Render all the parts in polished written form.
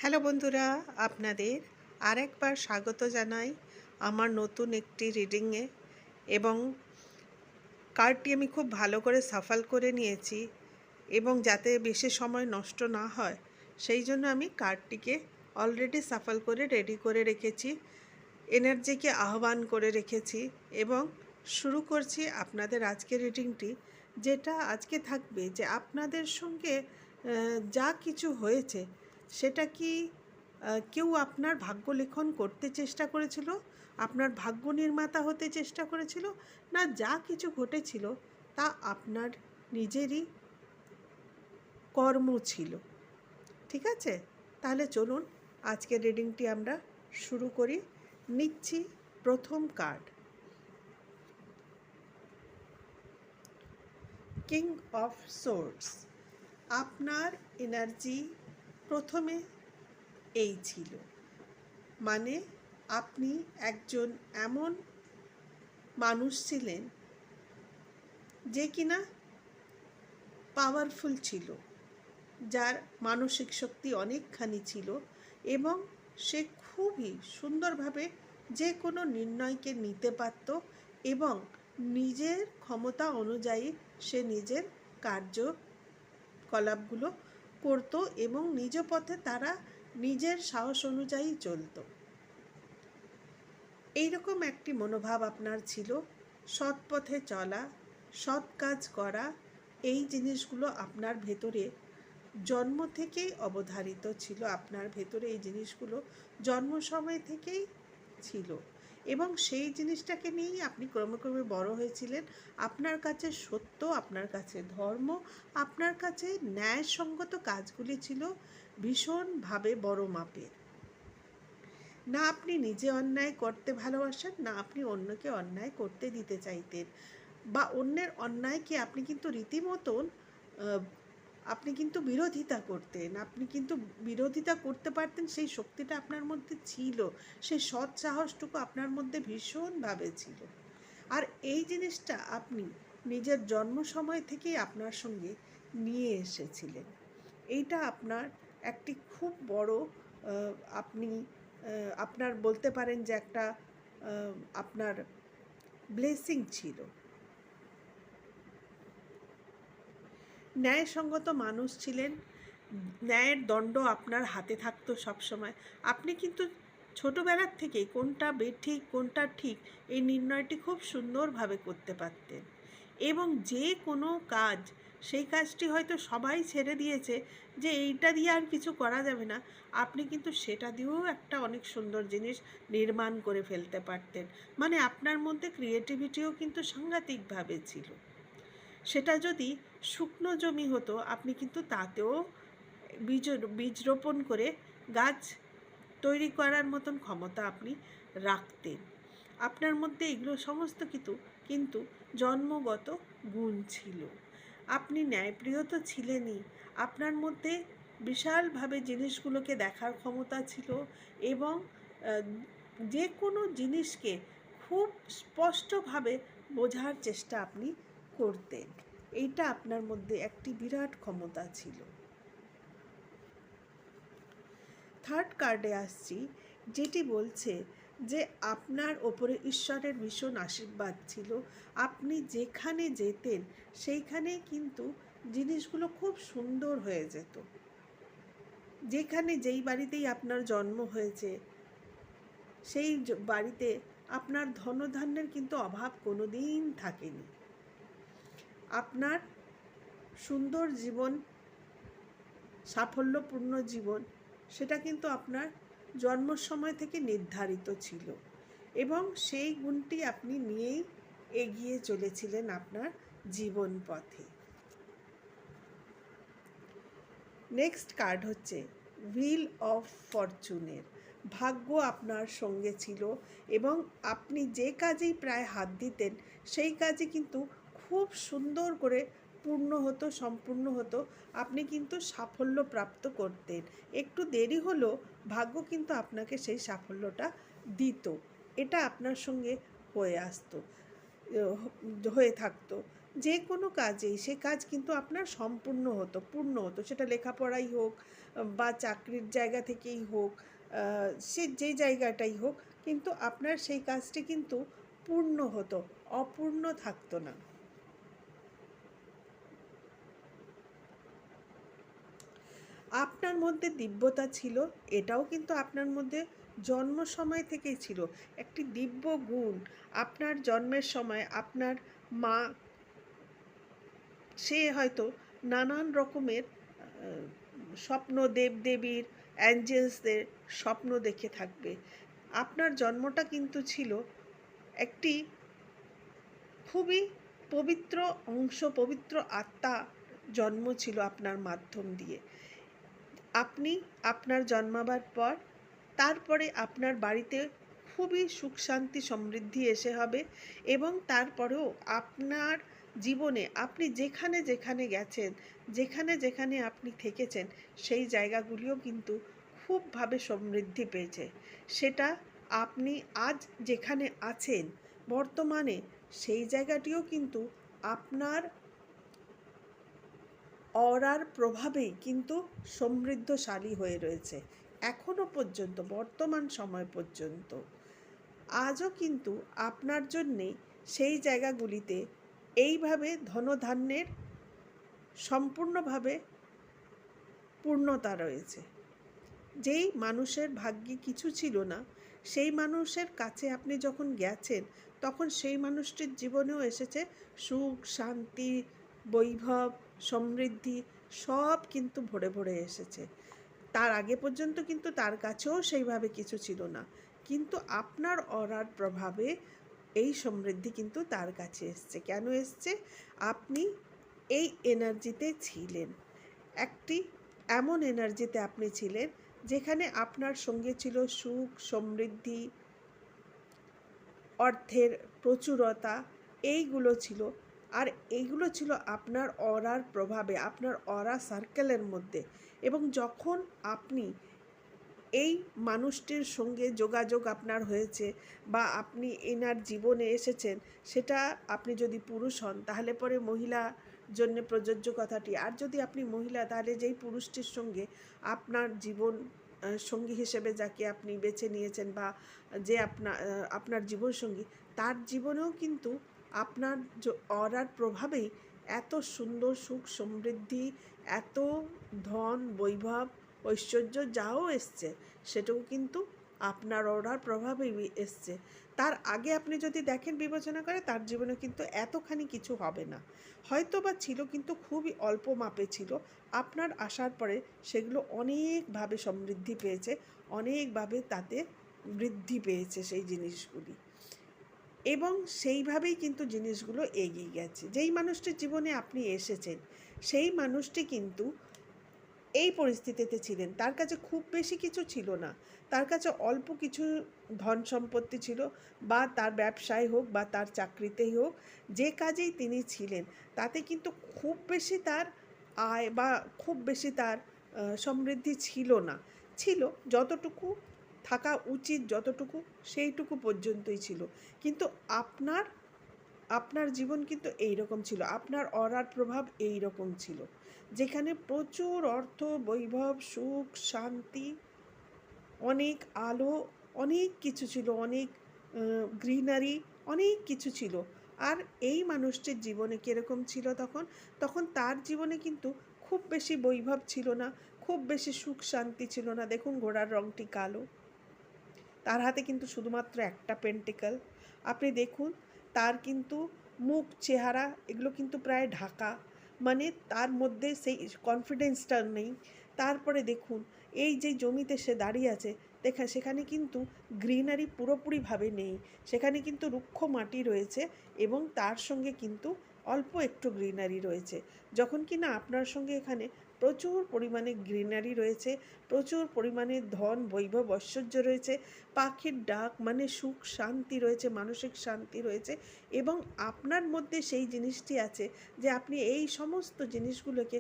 Hello বন্ধুরা, আপনাদের আরেকবার স্বাগত জানাই আমার নতুন একটি রিডিংয়ে। এবং কার্ডটি আমি খুব ভালো করে সাফল করে নিয়েছি এবং যাতে বেশি সময় নষ্ট না হয় সেই জন্য আমি কার্ডটিকে অলরেডি সাফল করে রেডি করে রেখেছি, এনার্জিকে আহ্বান করে রেখেছি এবং শুরু করছি আপনাদের আজকের রিডিংটি। যেটা আজকে থাকবে যে আপনাদের সঙ্গে যা কিছু হয়েছে সেটা কি কেউ আপনার ভাগ্য লিখন করতে চেষ্টা করেছিল, আপনার ভাগ্য নির্মাতা হতে চেষ্টা করেছিল, না যা কিছু ঘটেছিল তা আপনার নিজেরই কর্ম ছিল। ঠিক আছে, তাহলে চলুন আজকের রিডিংটি আমরা শুরু করি। নিচ্ছি প্রথম কার্ড, কিং অফ সোর্ডস। আপনার এনার্জি প্রথমে এই ছিল, মানে আপনি একজন এমন মানুষ ছিলেন যে কিনা পাওয়ারফুল ছিল, যার মানসিক শক্তি অনেকখানি ছিল এবং সে খুবই সুন্দরভাবে যে কোনো নির্ণয়কে নিতে পারত এবং নিজের ক্ষমতা অনুযায়ী সে নিজের কার্যকলাপগুলো করত এবং নিজ পথে তারা নিজের সাহস অনুযায়ী চলত। এইরকম একটি মনোভাব আপনার ছিল। সৎ পথে চলা, সৎ কাজ করা, এই জিনিসগুলো আপনার ভেতরে জন্ম থেকেই অবধারিত ছিল। আপনার ভেতরে এই জিনিসগুলো জন্ম সময় থেকেই ছিল এবং সেই জিনিসটাকে নিয়েই আপনি ক্রমে ক্রমে বড় হয়েছিলেন। আপনার কাছে সত্য, আপনার কাছে ধর্ম, আপনার কাছে ন্যায়সঙ্গত কাজগুলি ছিল ভীষণভাবে বড় মাপের। না আপনি নিজে অন্যায় করতে ভালোবাসেন, না আপনি অন্যকে অন্যায় করতে দিতে চাইতেন, বা অন্যের অন্যায়কে আপনি কিন্তু রীতিমতন আপনি কিন্তু বিরোধিতা করতেন, আপনি কিন্তু বিরোধিতা করতে পারতেন, সেই শক্তিটা আপনার মধ্যে ছিল, সেই সৎ সাহসটুকু আপনার মধ্যে ভীষণভাবে ছিল। আর এই জিনিসটা আপনি নিজের জন্ম সময় থেকেই আপনার সঙ্গে নিয়ে এসেছিলেন। এইটা আপনার একটি খুব বড় আপনি আপনার বলতে পারেন যে একটা আপনার ব্লেসিং ছিল। ন্যায়সঙ্গত মানুষ ছিলেন, ন্যায়ের দণ্ড আপনার হাতে থাকতো সবসময়। আপনি কিন্তু ছোটোবেলার থেকেই কোনটা বেঠিক কোনটা ঠিক এই নির্ণয়টি খুব সুন্দরভাবে করতে পারতেন এবং যে কোনো কাজ, সেই কাজটি হয়তো সবাই ছেড়ে দিয়েছে যে এইটা দিয়ে আর কিছু করা যাবে না, আপনি কিন্তু সেটা দিয়েও একটা অনেক সুন্দর জিনিস নির্মাণ করে ফেলতে পারতেন। মানে আপনার মধ্যে ক্রিয়েটিভিটিও কিন্তু সাংঘাতিকভাবে ছিল। সেটা যদি শুকনো জমি হতো, আপনি কিন্তু তাতেও বীজ রোপণ করে গাছ তৈরি করার মতন ক্ষমতা আপনি রাখতেন। আপনার মধ্যে এগুলো সমস্ত কিন্তু জন্মগত গুণ ছিল। আপনি ন্যায়প্রিয় তো ছিলেনই, আপনার মধ্যে বিশালভাবে জিনিসগুলোকে দেখার ক্ষমতা ছিল এবং যে কোনো জিনিসকে খুব স্পষ্টভাবে বোঝার চেষ্টা আপনি করতেন। এইটা আপনার মধ্যে একটি বিরাট ক্ষমতা ছিল। থার্ড কার্ডে আসছি, যেটি বলছে যে আপনার ওপরে ঈশ্বরের ভীষণ আশীর্বাদ ছিল। আপনি যেখানে যেতেন সেইখানে কিন্তু জিনিসগুলো খুব সুন্দর হয়ে যেত। যেখানে যেই বাড়িতেই আপনার জন্ম হয়েছে সেই বাড়িতে আপনার ধনধান্যের কিন্তু অভাব কোনো দিন থাকেনি। আপনার সুন্দর জীবন, সাফল্যপূর্ণ জীবন, সেটা কিন্তু আপনার জন্মের সময় থেকে নির্ধারিত ছিল এবং সেই গুণটি আপনি নিয়েই এগিয়ে চলেছিলেন আপনার জীবন পথে। নেক্সট কার্ড হচ্ছে হুইল অফ ফরচুনের। ভাগ্য আপনার সঙ্গে ছিল এবং আপনি যে কাজেই প্রায় হাত দিতেন সেই কাজে কিন্তু খুব সুন্দর করে পূর্ণ হতো, সম্পূর্ণ হতো। আপনি কিন্তু সাফল্য প্রাপ্ত করতেন। একটু দেরি হলেও ভাগ্য কিন্তু আপনাকে সেই সাফল্যটা দিত। এটা আপনার সঙ্গে হয়ে থাকতো। যে কোনো কাজেই সে কাজ কিন্তু আপনার সম্পূর্ণ হতো, পূর্ণ হতো, সেটা লেখাপড়াই হোক বা চাকরির জায়গা থেকেই হোক, সে যেই জায়গাটাই হোক, কিন্তু আপনার সেই কাজটি কিন্তু পূর্ণ হতো, অপূর্ণ থাকতো না। আপনার মধ্যে দিব্যতা ছিল, এটাও কিন্তু আপনার মধ্যে জন্ম সময় থেকেই ছিল, একটি দিব্য গুণ। আপনার জন্মের সময় আপনার মা, সে হয়তো নানান রকমের স্বপ্ন, দেবদেবীর, অ্যাঞ্জেলসদের স্বপ্ন দেখে থাকবে। আপনার জন্মটা কিন্তু ছিল একটি খুবই পবিত্র অংশ, পবিত্র আত্মা জন্ম ছিল আপনার মাধ্যম দিয়ে। আপনি আপনার জন্মাবার পর তারপরে আপনার বাড়িতে খুবই সুখ শান্তি সমৃদ্ধি এসে হবে, এবং তারপরেও আপনার জীবনে আপনি যেখানে যেখানে গেছেন, যেখানে যেখানে আপনি থেকেছেন, সেই জায়গাগুলিও কিন্তু খুবভাবে সমৃদ্ধি পেয়েছে। সেটা আপনি আজ যেখানে আছেন বর্তমানে, সেই জায়গাটিও কিন্তু আপনার অরার প্রভাবেই কিন্তু সমৃদ্ধশালী হয়ে রয়েছে এখনো পর্যন্ত, বর্তমান সময় পর্যন্ত। আজও কিন্তু আপনার জন্যে সেই জায়গাগুলিতে এইভাবে ধনধান্যের সম্পূর্ণভাবে পূর্ণতা রয়েছে। যেই মানুষের ভাগ্যে কিছু ছিল না, সেই মানুষের কাছে আপনি যখন গেছেন, তখন সেই মানুষটির জীবনেও এসেছে সুখ, শান্তি, বৈভব, সমৃদ্ধি, সব কিন্তু ভরে ভরে এসেছে। তার আগে পর্যন্ত কিন্তু তার কাছেও সেইভাবে কিছু ছিল না, কিন্তু আপনার অরার প্রভাবে এই সমৃদ্ধি কিন্তু তার কাছে এসছে। কেন এসছে? আপনি এই এনার্জিতে ছিলেন, একটি এমন এনার্জিতে আপনি ছিলেন যেখানে আপনার সঙ্গে ছিল সুখ, সমৃদ্ধি, অর্থের প্রচুরতা, এইগুলো ছিল। আর এইগুলো ছিল আপনার অরার প্রভাবে, আপনার অরা সার্কেলের মধ্যে। এবং যখন আপনি এই মানুষটির সঙ্গে যোগাযোগ আপনার হয়েছে বা আপনি এনার জীবনে এসেছেন, সেটা আপনি যদি পুরুষ হন তাহলে পরে মহিলা জন্য প্রযোজ্য কথাটি, আর যদি আপনি মহিলা তাহলে যেই পুরুষটির সঙ্গে আপনার জীবন সঙ্গী হিসেবে যাকে আপনি বেছে নিয়েছেন বা যে আপনার জীবনসঙ্গী, তার জীবনেও কিন্তু আপনার অরার প্রভাবেই এত সুন্দর সুখ সমৃদ্ধি, এত ধন বৈভব ঐশ্বর্য যাও এসছে, সেটাও কিন্তু আপনার অরার প্রভাবেই এসছে। তার আগে আপনি যদি দেখেন, বিবেচনা করে, তার জীবনে কিন্তু এতখানি কিছু হবে না, হয়তো বা ছিল কিন্তু খুবই অল্প মাপে ছিল। আপনার আসার পরে সেগুলো অনেকভাবে সমৃদ্ধি পেয়েছে, অনেকভাবে তাতে বৃদ্ধি পেয়েছে সেই জিনিসগুলি, এবং সেইভাবেই কিন্তু জিনিসগুলো এগিয়ে গেছে। যেই মানুষটির জীবনে আপনি এসেছেন, সেই মানুষটি কিন্তু এই পরিস্থিতিতে ছিলেন, তার কাছে খুব বেশি কিছু ছিল না, তার কাছে অল্প কিছু ধন সম্পত্তি ছিল, বা তার ব্যবসায় হোক বা তার চাকরিতেই হোক, যে কাজেই তিনি ছিলেন তাতে কিন্তু খুব বেশি তার আয় বা খুব বেশি তার সমৃদ্ধি ছিল না। ছিল যতটুকু থাকা উচিত, যতটুকু সেইটুকু পর্যন্তই ছিল। কিন্তু আপনার জীবন কিন্তু এই রকম ছিল, আপনার অরার প্রভাব এই রকম ছিল, যেখানে প্রচুর অর্থ, বৈভব, সুখ, শান্তি, অনেক আলো, অনেক কিছু ছিল, অনেক গ্রিনারি, অনেক কিছু ছিল। আর এই মানুষটির জীবনে কীরকম ছিল তখন? তখন তার জীবনে কিন্তু খুব বেশি বৈভব ছিল না, খুব বেশি সুখ শান্তি ছিল না। দেখুন, ঘোড়ার রঙটি কালো, তার হাতে কিন্তু শুধুমাত্র একটা পেন্টিকল। আপনি দেখুন, তার কিন্তু মুখ, চেহারা এগুলো কিন্তু প্রায় ঢাকা, মানে তার মধ্যে সেই কনফিডেন্সটা নেই। তারপরে দেখুন, এই যে জমিতে সে দাঁড়িয়ে আছে, সেখানে কিন্তু গ্রিনারি পুরোপুরিভাবে নেই, সেখানে কিন্তু রুক্ষ মাটি রয়েছে, এবং তার সঙ্গে কিন্তু অল্প একটু গ্রিনারি রয়েছে। যখন কি না আপনার সঙ্গে এখানে প্রচুর পরিমাণে গ্রিনারি রয়েছে, প্রচুর পরিমাণে ধন বৈভব ঐশ্বর্য রয়েছে, পাখির ডাক মানে সুখ শান্তি রয়েছে, মানসিক শান্তি রয়েছে, এবং আপনার মধ্যে সেই জিনিসটি আছে যে আপনি এই সমস্ত জিনিসগুলোকে,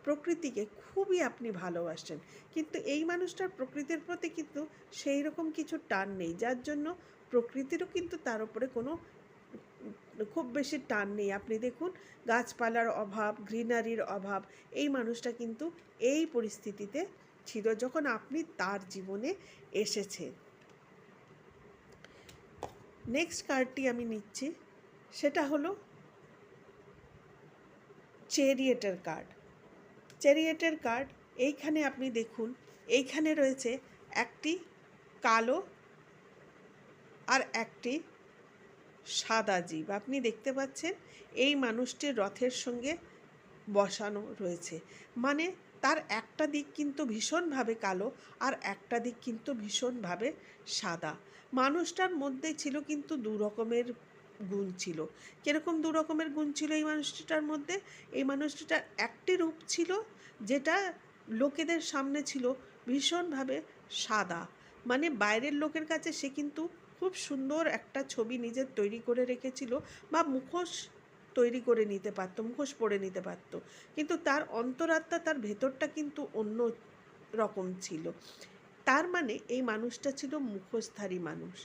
প্রকৃতিকে খুবই আপনি ভালোবাসেন। কিন্তু এই মানুষটার প্রকৃতির প্রতি কিন্তু সেই রকম কিছু টান নেই, যার জন্য প্রকৃতিরও কিন্তু তার উপরে কোনো খুব বেশি টান নেই। আপনি দেখুন গাছপালার অভাব, গ্রিনারির অভাব, এই মানুষটা কিন্তু এই পরিস্থিতিতে ছিল যখন আপনি তার জীবনে এসেছেন। নেক্সট কার্ডটি আমি নিচ্ছি, সেটা হলো চ্যারিয়েটের কার্ড। চ্যারিয়েটের কার্ড, এইখানে আপনি দেখুন, এইখানে রয়েছে একটি কালো আর একটি সাদা জীব। আপনি দেখতে পাচ্ছেন এই মানুষটির রথের সঙ্গে বসানো রয়েছে, মানে তার একটা দিক কিন্তু ভীষণভাবে কালো আর একটা দিক কিন্তু ভীষণভাবে সাদা। মানুষটার মধ্যে ছিল কিন্তু দু রকমের গুণ ছিল। কীরকম দু রকমের গুণ ছিল এই মানুষটিটার মধ্যে? এই মানুষটিটার একটি রূপ ছিল যেটা লোকেদের সামনে ছিল ভীষণভাবে সাদা, মানে বাইরের লোকের কাছে সে কিন্তু খুব সুন্দর একটা ছবি নিজের তৈরি করে রেখেছিল বা মুখোশ তৈরি করে নিতে পারতো, মুখোশ পরে নিতে পারতো, কিন্তু তার অন্তরাত্মা, তার ভেতরটা কিন্তু অন্য রকম ছিল। তার মানে এই মানুষটা ছিল মুখোশধারী মানুষ।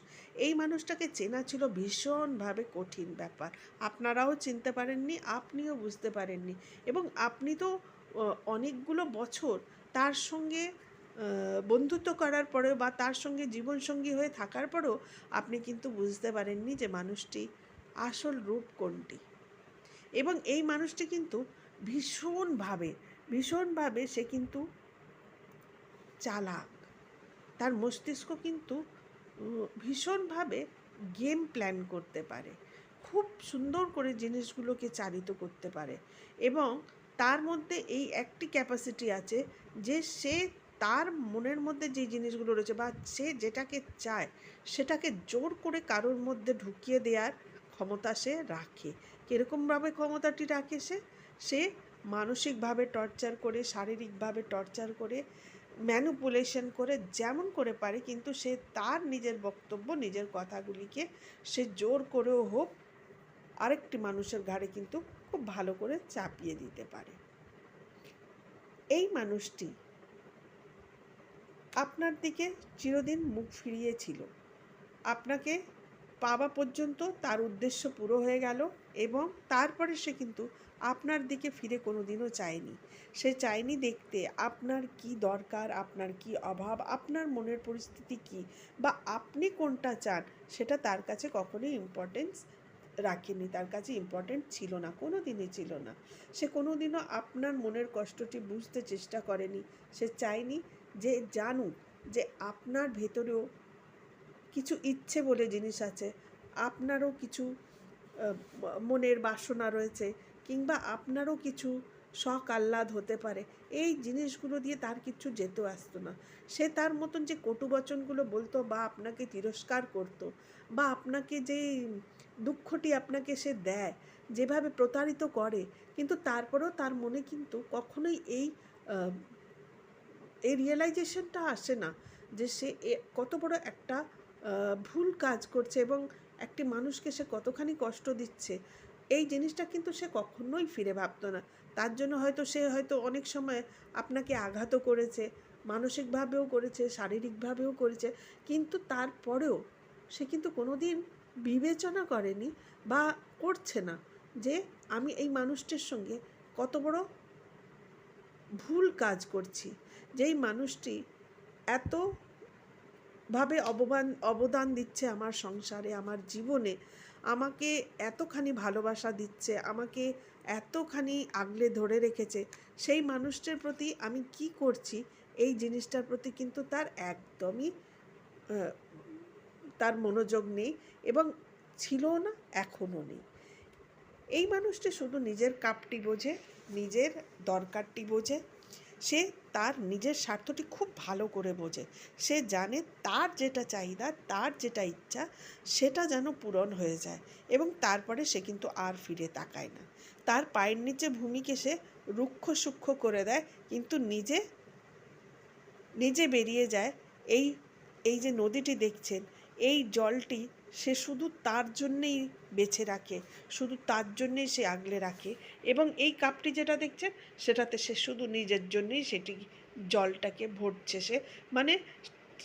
এই মানুষটাকে চেনা ছিল ভীষণভাবে কঠিন ব্যাপার। আপনারাও চিনতে পারেননি, আপনিও বুঝতে পারেননি, এবং আপনি তো অনেকগুলো বছর তার সঙ্গে বন্ধুত্ব করার পরেও বা তার সঙ্গে জীবনসঙ্গী হয়ে থাকার পরেও আপনি কিন্তু বুঝতে পারেননি যে মানুষটি আসল রূপ কোনটি। এবং এই মানুষটি কিন্তু ভীষণভাবে সে কিন্তু চালাক। তার মস্তিষ্ক কিন্তু ভীষণভাবে গেম প্ল্যান করতে পারে, খুব সুন্দর করে জিনিসগুলোকে চালিত করতে পারে, এবং তার মধ্যে এই একটি ক্যাপাসিটি আছে যে সে তার মনের মধ্যে যে জিনিসগুলো রয়েছে বা সে যেটাকে চায় সেটাকে জোর করে কারোর মধ্যে ঢুকিয়ে দেওয়ার ক্ষমতা সে রাখে। কীরকমভাবে ক্ষমতাটি রাখে? সে মানসিকভাবে টর্চার করে, শারীরিকভাবে টর্চার করে, ম্যানিপুলেশন করে, যেমন করে পারে, কিন্তু সে তার নিজের বক্তব্য, নিজের কথাগুলিকে সে জোর করেও হোক আরেকটি মানুষের ঘাড়ে কিন্তু খুব ভালো করে চাপিয়ে দিতে পারে। এই মানুষটি আপনার দিকে চিরদিন মুখ ফিরিয়েছিল, আপনাকে পাওয়া পর্যন্ত তার উদ্দেশ্য পুরো হয়ে গেল, এবং তারপরে সে কিন্তু আপনার দিকে ফিরে কোনোদিনও চায়নি। সে চায়নি দেখতে আপনার কি দরকার, আপনার কি অভাব, আপনার মনের পরিস্থিতি কি, বা আপনি কোনটা চান সেটা তার কাছে কখনোই ইম্পর্টেন্স রাখেনি, তার কাছে ইম্পর্টেন্ট ছিল না, কোনো দিনই ছিল না। সে কোনো দিনও আপনার মনের কষ্টটি বুঝতে চেষ্টা করেনি। সে চায়নি যে জানুক যে আপনার ভেতরেও কিছু ইচ্ছে বলে জিনিস আছে, আপনারও কিছু মনের বাসনা রয়েছে, কিংবা আপনারও কিছু শখ আহ্লাদ হতে পারে। এই জিনিসগুলো দিয়ে তার কিছু যেত আসতো না। সে তার মতন যে কটুবচনগুলো বলতো বা আপনাকে তিরস্কার করতো, বা আপনাকে যে দুঃখটি আপনাকে সে দেয়, যেভাবে প্রতারিত করে, কিন্তু তারপরেও তার মনে কিন্তু কখনোই এই রিয়েলাইজেশনটা আসে না যে সে কত বড় একটা ভুল কাজ করছে এবং একটি মানুষকে সে কতখানি কষ্ট দিচ্ছে। এই জিনিসটা কিন্তু সে কখনোই ফিরে ভাবতো না। তার জন্য সে হয়তো অনেক সময় আপনাকে আঘাতও করেছে, মানসিকভাবেও করেছে, শারীরিকভাবেও করেছে, কিন্তু তারপরেও সে কিন্তু কোনো দিন বিবেচনা করেনি বা করছে না যে আমি এই মানুষটির সঙ্গে কত বড় ভুল কাজ করছি। যেই মানুষটি এতভাবে অবদান দিচ্ছে আমার সংসারে, আমার জীবনে, আমাকে এতখানি ভালোবাসা দিচ্ছে, আমাকে এতখানি আগলে ধরে রেখেছে, সেই মানুষটার প্রতি আমি কি করছি এই জিনিসটার প্রতি কিন্তু তার একদমই তার মনোযোগ নেই, এবং ছিলও না, এখনও নেই। এই মানুষটি শুধু নিজের কাপটি বোঝে, নিজের দরকারটি বোঝে, সে তার নিজের স্বার্থটি খুব ভালো করে বোঝে। সে জানে তার যেটা চাহিদা, তার যেটা ইচ্ছা, সেটা যেন পূরণ হয়ে যায়, এবং তারপরে সে কিন্তু আর ফিরে তাকায় না। তার পায়ের নিচে ভূমিকে সে রুক্ষ সূক্ষ্ম করে দেয়, কিন্তু নিজে বেরিয়ে যায়। এই যে নদীটি দেখছেন, এই জলটি সে শুধু তার জন্যেই বেছে রাখে, শুধু তার জন্যেই সে আগলে রাখে, এবং এই কাপটি যেটা দেখছেন সেটাতে সে শুধু নিজের জন্যেই সেটি জলটাকে ভরছে। সে মানে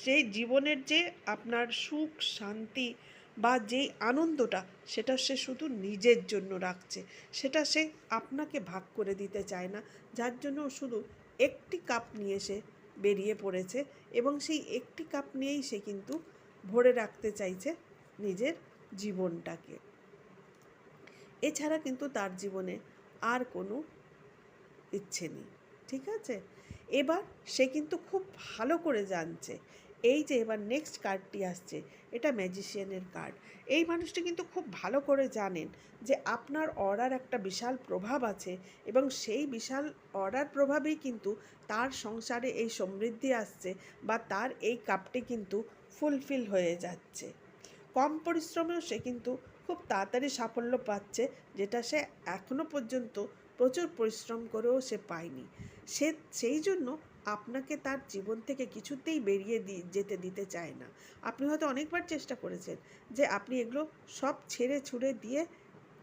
সেই জীবনের যে আপনার সুখ শান্তি বা যেই আনন্দটা সেটা সে শুধু নিজের জন্য রাখছে, সেটা সে আপনাকে ভাগ করে দিতে চায় না, যার জন্য শুধু একটি কাপ নিয়ে সে বেরিয়ে পড়েছে এবং সেই একটি কাপ নিয়েই সে কিন্তু ভরে রাখতে চাইছে নিজের জীবনটাকে। এছাড়া কিন্তু তার জীবনে আর কোনো ইচ্ছে নেই। ঠিক আছে, এবার সে কিন্তু খুব ভালো করে জানছে, এই যে এবার নেক্সট কার্ডটি আসছে, এটা ম্যাজিশিয়ানের কার্ড। এই মানুষটি কিন্তু খুব ভালো করে জানেন যে আপনার অরার একটা বিশাল প্রভাব আছে এবং সেই বিশাল অরার প্রভাবেই কিন্তু তার সংসারে এই সমৃদ্ধি আসছে বা তার এই কাপটি কিন্তু ফুলফিল হয়ে যাচ্ছে। কম পরিশ্রমেও সে কিন্তু খুব তাড়াতাড়ি সাফল্য পাচ্ছে, যেটা সে এখনো পর্যন্ত প্রচুর পরিশ্রম করেও সে পায়নি। সে সেই জন্য আপনাকে তার জীবন থেকে কিছুতেই বেরিয়ে যেতে দিতে চায় না। আপনি হয়তো অনেকবার চেষ্টা করেছেন যে আপনি এগুলো সব ছেড়ে ছুড়ে দিয়ে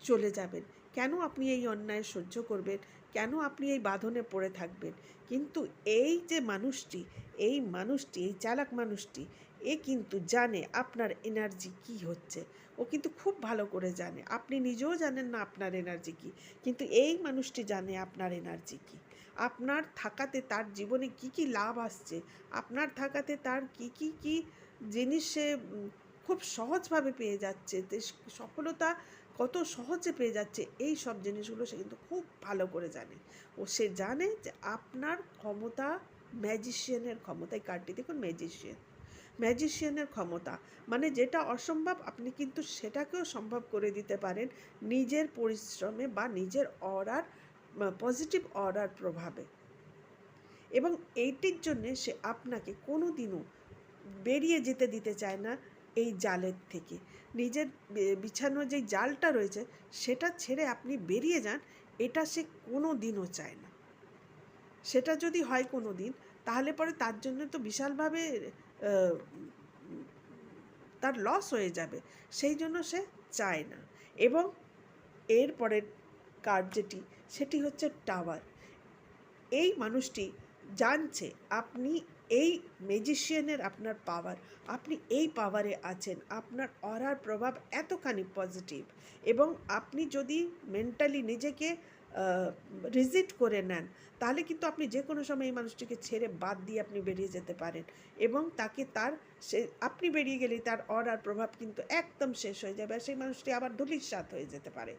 চলে যাবেন, কেন আপনি এই অন্যায় সহ্য করবেন, কেন আপনি এই বাঁধনে পড়ে থাকবেন। কিন্তু এই যে মানুষটি, এই চালাক মানুষটি, এ কিন্তু জানে আপনার এনার্জি কি হচ্ছে। ও কিন্তু খুব ভালো করে জানে, আপনি নিজেও জানেন না আপনার এনার্জি কি, কিন্তু এই মানুষটি জানে আপনার এনার্জি কি। আপনার থাকাতে তার জীবনে কি কি লাভ আসছে, আপনার থাকাতে তার কি জিনিস সে খুব সহজভাবে পেয়ে যাচ্ছে, সফলতা কত সহজে পেয়ে যাচ্ছে, এই সব জিনিসগুলো সে কিন্তু খুব ভালো করে জানে। ও সে জানে যে আপনার ক্ষমতা, ম্যাজিশিয়ানের ক্ষমতা, এই কার্ডটি দেখুন ম্যাজিশিয়ানের ক্ষমতা, মানে যেটা অসম্ভব আপনি কিন্তু সেটাকেও সম্ভব করে দিতে পারেন নিজের পরিশ্রমে বা নিজের অরার, পজিটিভ অরার প্রভাবে। এবং এইটির জন্যে সে আপনাকে কোনো দিনও বেরিয়ে যেতে দিতে চায় না এই জালের থেকে। নিজের বিছানো যেই জালটা রয়েছে সেটা ছেড়ে আপনি বেরিয়ে যান, এটা সে কোনো দিনও চায় না। সেটা যদি হয় কোনো দিন, তাহলে পরে তার জন্য তো বিশালভাবে তার লস হয়ে যাবে, সেই জন্য সে চায় না। এবং এর পরের কার্ড যেটি, সেটি হচ্ছে টাওয়ার। এই মানুষটি জানছে আপনি এই ম্যাজিশিয়ানের আপনার পাওয়ার, আপনি এই পাওয়ারে আছেন, আপনার অরার প্রভাব এতখানি পজিটিভ, এবং আপনি যদি মেন্টালি নিজেকে রিজিট করে নেন, তাহলে কিন্তু আপনি যে কোনো সময় এই মানুষটিকে ছেড়ে বাদ দিয়ে আপনি বেরিয়ে যেতে পারেন এবং তাকে সে আপনি বেরিয়ে গেলেই তার অরার প্রভাব কিন্তু একদম শেষ হয়ে যাবে আর সেই মানুষটি আবার ধূলিসাৎ হয়ে যেতে পারে।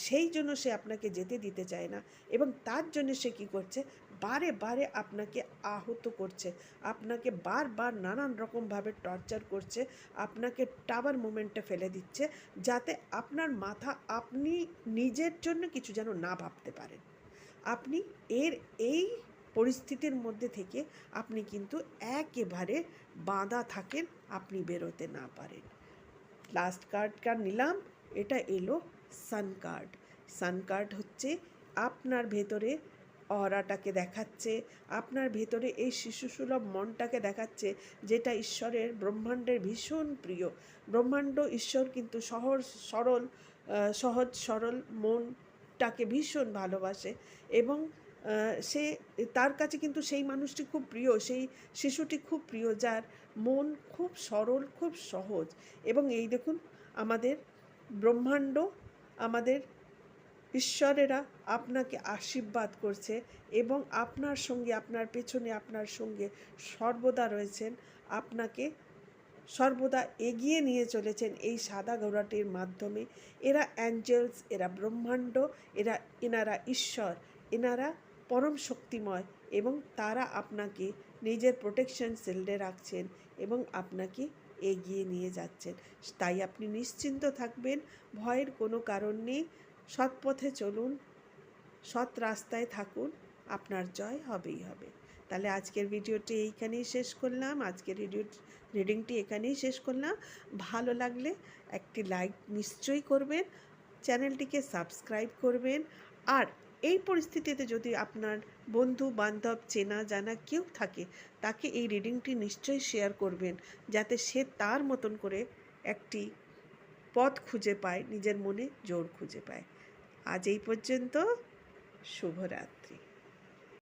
সেই জন্য সে আপনাকে যেতে দিতে চায় না এবং তার জন্য সে কী করছে, বারে বারে আপনাকে আহত করছে, আপনাকে বারবার নানান রকমভাবে টর্চার করছে, আপনাকে টাওয়ার মোমেন্টে ফেলে দিচ্ছে, যাতে আপনার মাথা আপনি নিজের জন্য কিছু যেন না ভাবতে পারেন। আপনি এই পরিস্থিতির মধ্যে থেকে আপনি কিন্তু একেবারে বাঁধা থাকেন, আপনি বেরোতে না পারেন। লাস্ট কার্ড নিলাম, এটা এলো সান কার্ড। সান কার্ড হচ্ছে আপনার ভেতরে অরাটাকে দেখাচ্ছে, আপনার ভেতরে এই শিশুসুলভ মনটাকে দেখাচ্ছে, যেটা ঈশ্বরের, ব্রহ্মাণ্ডের ভীষণ প্রিয়। ব্রহ্মাণ্ড, ঈশ্বর কিন্তু সহজ সরল মনটাকে ভীষণ ভালোবাসে এবং সে, তার কাছে কিন্তু সেই মানুষটি খুব প্রিয়, সেই শিশুটি খুব প্রিয়, যার মন খুব সরল, খুব সহজ। এবং এই দেখুন, আমাদের ব্রহ্মাণ্ড, আমাদের ঈশ্বরেরা আপনাকে আশীর্বাদ করছে এবং আপনার সঙ্গে, আপনার পেছনে, আপনার সঙ্গে সর্বদা রয়েছেন, আপনাকে সর্বদা এগিয়ে নিয়ে চলেছেন এই সাদা ঘোড়াটির মাধ্যমে। এরা অ্যাঞ্জেলস, এরা ব্রহ্মাণ্ড, এনারা ঈশ্বর, এনারা পরম শক্তিময় এবং তারা আপনাকে নিজের প্রোটেকশন শিল্ডে রাখছেন এবং আপনাকে এগিয়ে নিয়ে যাচ্ছেন। তাই আপনি নিশ্চিন্ত থাকবেন, ভয়ের কোনো কারণ নেই। সৎ পথে চলুন, সৎ রাস্তায় থাকুন, আপনার জয় হবেই হবে। তাহলে আজকের ভিডিওটি এইখানেই শেষ করলাম, আজকের রিডিংটি এখানেই শেষ করলাম। ভালো লাগলে একটি লাইক নিশ্চয়ই করবেন, চ্যানেলটিকে সাবস্ক্রাইব করবেন, আর এই পরিস্থিতিতে যদি আপনার বন্ধু বান্ধব, চেনা জানা কেউ থাকে, তাকে এই রিডিংটি নিশ্চয়ই শেয়ার করবেন, যাতে সে তার মতন করে একটি পথ খুঁজে পায়, নিজের মনে জোর খুঁজে পায়। আজ এই পর্যন্ত, শুভরাত্রি।